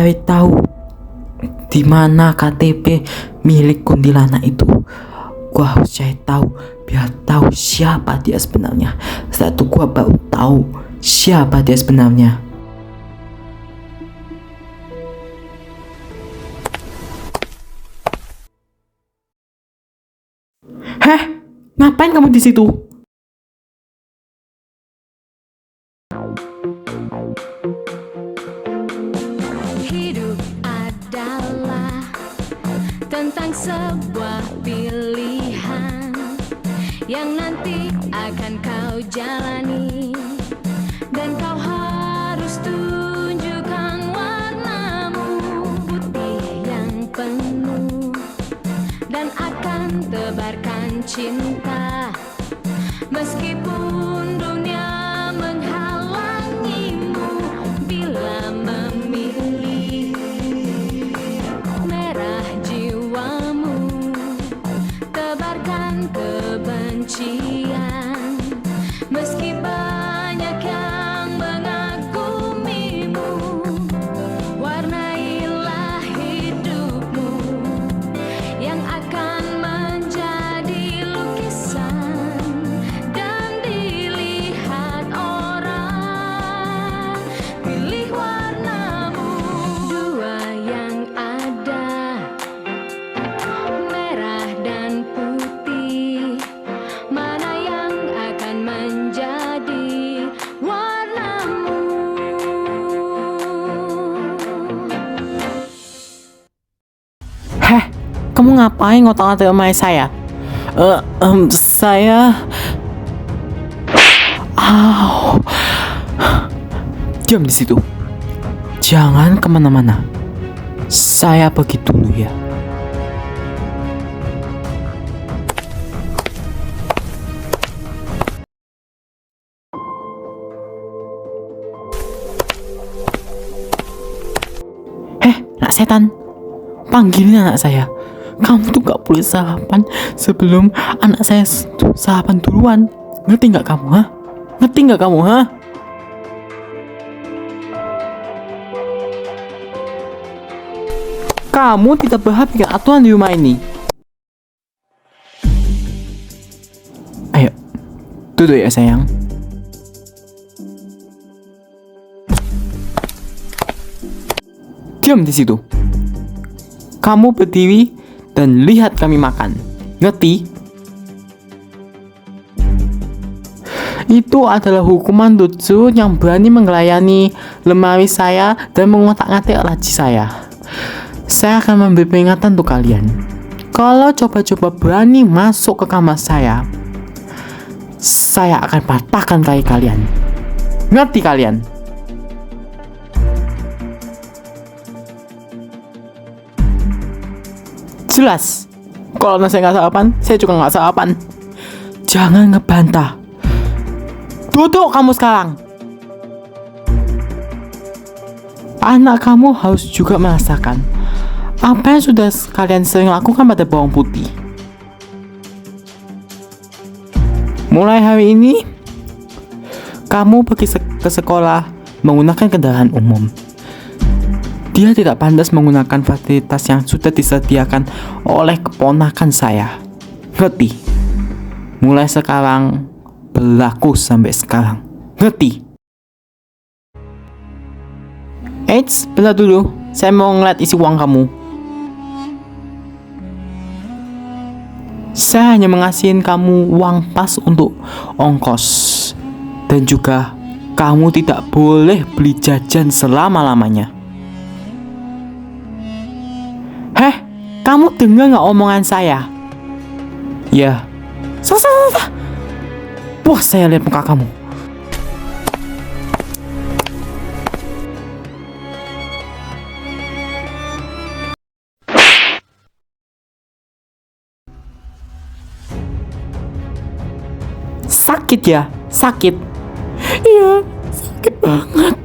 cari tahu di mana KTP milik kuntilanak itu. Gua harus cari tahu biar tahu siapa dia sebenarnya. Setelah itu gua baru tahu siapa dia sebenarnya. Heh, ngapain kamu di situ? Hidup adalah tentang sebuah pilihan yang nanti akan kau jalani, dan kau harus tunjukkan warnamu putih yang penuh, dan akan tebarkan cinta meskipun dunia menghalangimu. Bila memilih merah jiwamu, tebarkan kebencian meski banyak yang mengagumimu. Warnailah hidupmu yang akan menjadi lukisan dan dilihat orang. Pilih warnamu, dua yang ada, merah dan putih. Mana yang akan menjadi warnamu? Heh, kamu ngapain ngotak-ngatik rumah saya? Saya... Aw. Diam di situ. Jangan kemana-mana. Saya pergi dulu ya. Nak setan, panggilin anak saya. Kamu tuh gak boleh sarapan sebelum anak saya sarapan duluan. Ngerti gak kamu, ha? Ngerti gak kamu, ha? Kamu tidak berhak bikin aturan di rumah ini. Ayo, duduk ya sayang. Diam di situ. Kamu berdiri dan lihat kami makan. Ngerti? Itu adalah hukuman lucu yang berani menggelayani lemari saya dan mengotak-ngatik laci saya. Saya akan memberi peringatan untuk kalian. Kalau coba-coba berani masuk ke kamar saya akan patahkan kaki kalian. Ngerti kalian? Jelas. Kalau saya nggak sarapan, saya juga nggak sarapan. Jangan ngebantah. Duduk kamu sekarang. Anak kamu harus juga merasakan apa yang sudah kalian sering lakukan pada bawang putih. Mulai hari ini, kamu pergi ke sekolah menggunakan kendaraan umum. Dia tidak pantas menggunakan fasilitas yang sudah disediakan oleh keponakan saya. Ngerti? Mulai sekarang berlaku sampai sekarang. Ngerti? Eits, bentar dulu. Saya mau ngeliat isi uang kamu. Saya hanya mengasihin kamu uang pas untuk ongkos. Dan juga kamu tidak boleh beli jajan selama-lamanya. Heh, kamu dengar gak omongan saya? Ya. Wah, saya lihat muka kamu. Sakit ya? Sakit? Iya, sakit banget.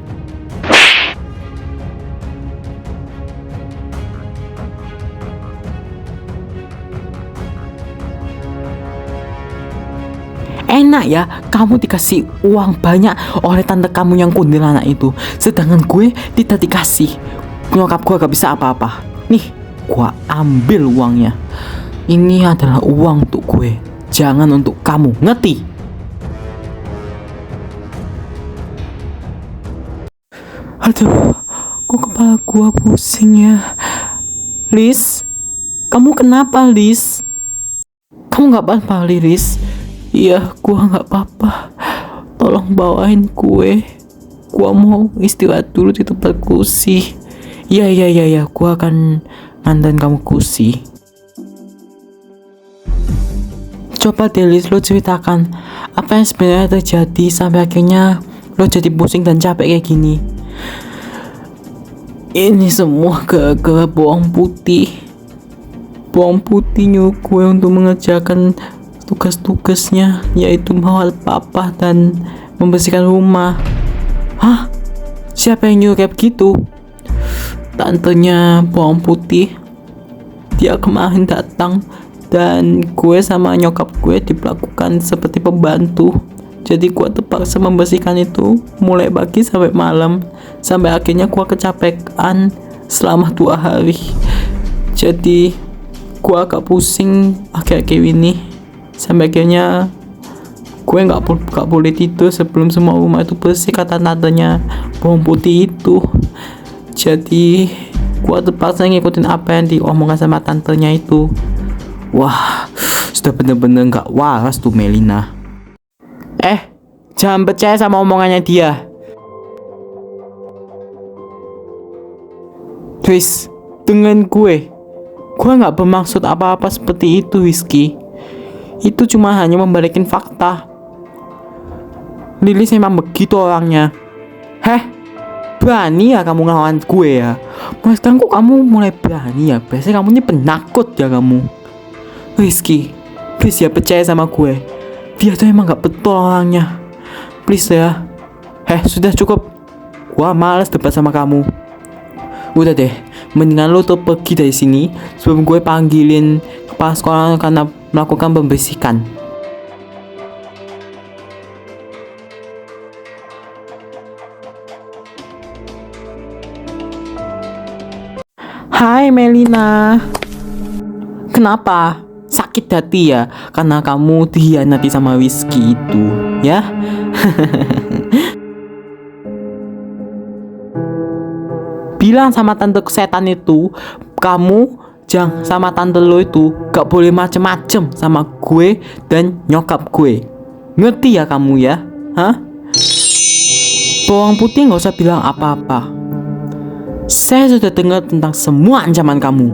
Enak ya, kamu dikasih uang banyak oleh tante kamu yang kuntilanak itu, sedangkan gue tidak dikasih. nyokap gue gak bisa apa-apa. Nih, gue ambil uangnya. Ini adalah uang untuk gue, jangan untuk kamu, ngerti? Aduh, kok kepala gue pusing ya. Liz, kamu kenapa, Liz? Kamu gak apa-apa, Liz? Iya, gue gak apa-apa. Tolong bawain kue. Gua mau istirahat dulu di tempat kursi. Iya. Gua akan nganterin kamu kursi. Coba deh, Liz, lo ceritakan apa yang sebenarnya terjadi sampai akhirnya lo jadi pusing dan capek kayak gini. Ini semua gara-gara bawang putih. Bawang putih nyuruh gue untuk mengerjakan tugas-tugasnya, yaitu merawat papa dan membersihkan rumah. Hah? Siapa yang nyuruh kayak begitu? Tantenya bawang putih. Dia kemarin datang dan gue sama nyokap gue diperlakukan seperti pembantu. Jadi gue terpaksa membersihkan itu mulai pagi sampai malam, sampai akhirnya gue kecapekan selama 2 hari. Jadi gue agak pusing akhir-akhir ini, sampai akhirnya gue gak boleh tidur sebelum semua rumah itu bersih, kata tantenya bawang putih itu. Jadi gue terpaksa ngikutin apa yang diomongkan sama tantenya itu. Wah, sudah bener-bener gak waras tuh Melina. Jangan percaya sama omongannya dia. Tris, dengan gue gak bermaksud apa-apa seperti itu, Rizky. Itu cuma hanya membalikin fakta. Lilis memang begitu orangnya. Berani ya kamu ngelawan gue ya? Mulai sekarang kok kamu mulai berani ya? Biasanya kamu ini penakut ya kamu. Rizky, please ya percaya sama gue. Dia tuh emang gak betul orangnya. Please ya. Sudah cukup. Gua males debat sama kamu. Udah deh, mendingan lo tuh pergi dari sini sebelum gue panggilin kepala sekolah karena melakukan pembersihan. Hai Melina. Kenapa? Sakit hati ya karena kamu dikhianati sama Rizky itu, ya? Bilang sama tante setan itu, kamu jangan sama tante lo itu gak boleh macem-macem sama gue dan nyokap gue. Ngerti ya kamu ya? Hah? Bawang putih gak usah bilang apa-apa. Saya sudah dengar tentang semua ancaman kamu.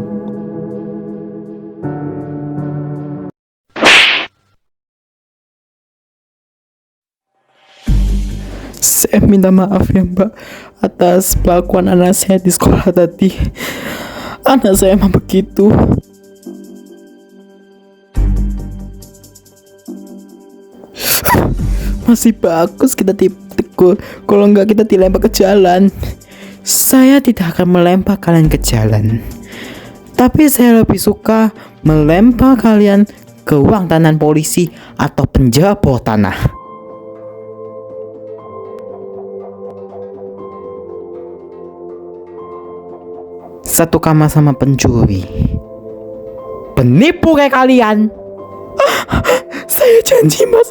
Saya minta maaf ya Mbak atas kelakuan anak saya di sekolah tadi. Anak saya emang begitu. Masih bagus kita ditegur. Kalau enggak kita dilempar ke jalan. Saya tidak akan melempar kalian ke jalan, tapi saya lebih suka melempar kalian ke ruang tahanan polisi atau penjara bawah tanah. Satu kamar sama pencuri, penipu kayak kalian. Saya janji Mbak,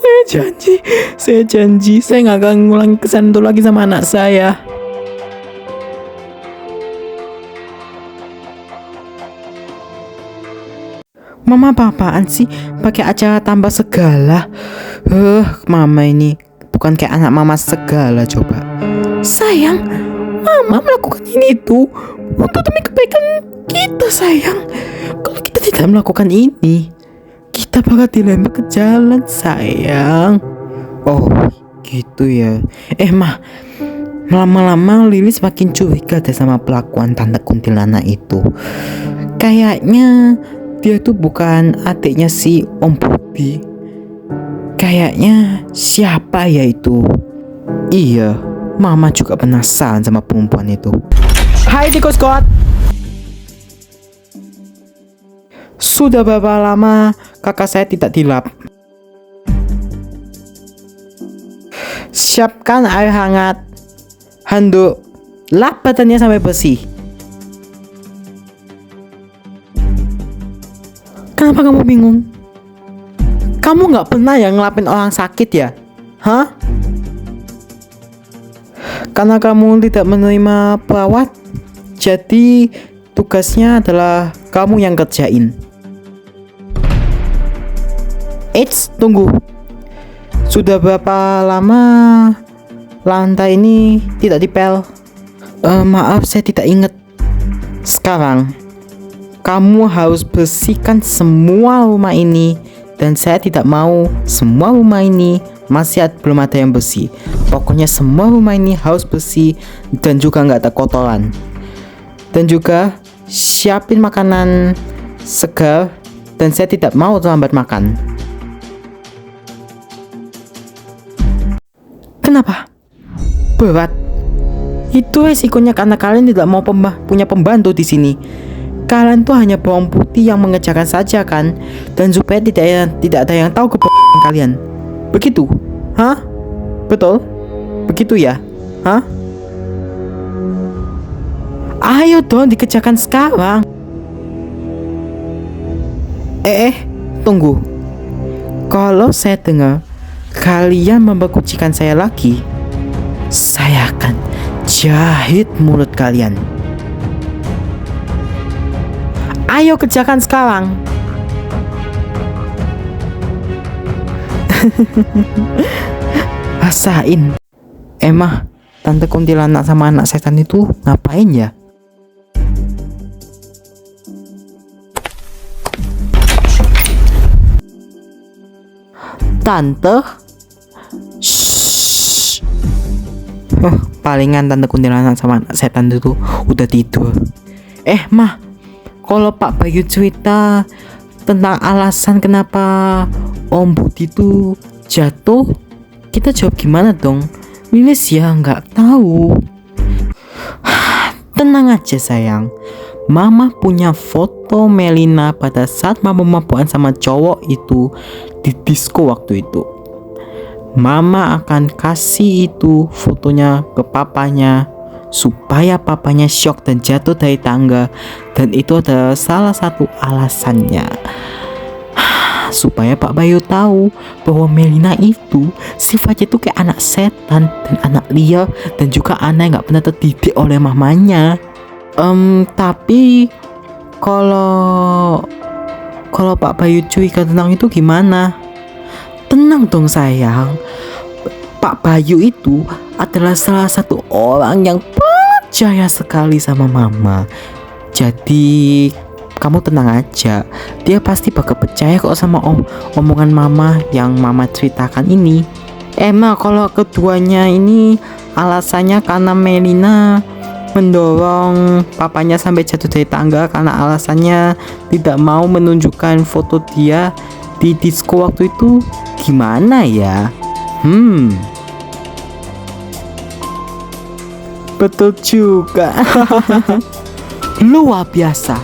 saya janji saya nggak akan ngulangi kesalahan itu lagi sama anak saya. Mama apa-apaan sih pakai acara tambah segala? Mama ini bukan kayak anak mama segala coba. Sayang, Mama melakukan ini tuh untuk demi kebaikan kita sayang. Kalau kita tidak melakukan ini, kita bakal dilempar ke jalan sayang. Oh gitu ya. Mah, lama-lama Lilis makin curiga deh sama pelakuan tante kuntilanak itu. Kayaknya dia tuh bukan adiknya si Om Bobby. Kayaknya siapa ya itu? Iya, Mama juga penasaran sama perempuan itu. Hai tikus squad. Sudah berapa lama kakak saya tidak dilap? Siapkan air hangat, handuk, lap badannya sampai bersih. Kenapa kamu bingung? Kamu nggak pernah ya ngelapin orang sakit ya? Hah? Karena kamu tidak menerima perawat, jadi tugasnya adalah kamu yang kerjain. Eits, tunggu. Sudah berapa lama lantai ini tidak dipel? Maaf, saya tidak ingat. Sekarang kamu harus bersihkan semua rumah ini, dan saya tidak mau semua rumah ini belum ada yang bersih. Pokoknya semua rumah ini harus bersih dan juga nggak ada kotoran. Dan juga siapin makanan segar, dan saya tidak mau terlambat makan. Kenapa? Berat. Itu resikonya karena kalian tidak mau punya pembantu di sini. Kalian tuh hanya bawang putih yang mengerjakan saja kan, dan supaya tidak ada yang tahu kebohongan kalian. Begitu? Hah? Betul? Begitu ya? Hah? Ayo dong dikerjakan sekarang. Tunggu. Kalau saya dengar kalian membekucikan saya lagi, saya akan jahit mulut kalian. Ayo kerjakan sekarang. Rasain. Emang tante kuntilanak sama anak setan itu ngapain ya? Tante? Shh. Palingan tante kuntilanak sama anak setan itu udah tidur. Mah, kalau Pak Bayu cerita tentang alasan kenapa Om Budi itu jatuh, kita jawab gimana dong? Lilis ya nggak tahu. Tenang aja sayang. Mama punya foto Melina pada saat mama mabukan sama cowok itu di disco waktu itu. Mama akan kasih itu fotonya ke papanya supaya papanya shock dan jatuh dari tangga, dan itu adalah salah satu alasannya supaya Pak Bayu tahu bahwa Melina itu sifatnya itu kayak anak setan dan anak liar, dan juga anak yang nggak pernah terdidik oleh mamanya. Tapi kalau Pak Bayu curiga tentang itu gimana? Tenang dong sayang. Pak Bayu itu adalah salah satu orang yang percaya sekali sama mama. Jadi kamu tenang aja. Dia pasti bakal percaya kok sama omongan mama yang mama ceritakan ini. Emang kalau keduanya ini alasannya karena Melina mendorong papanya sampai jatuh dari tangga karena alasannya tidak mau menunjukkan foto dia di disco waktu itu. Gimana ya? Betul juga. Luar biasa.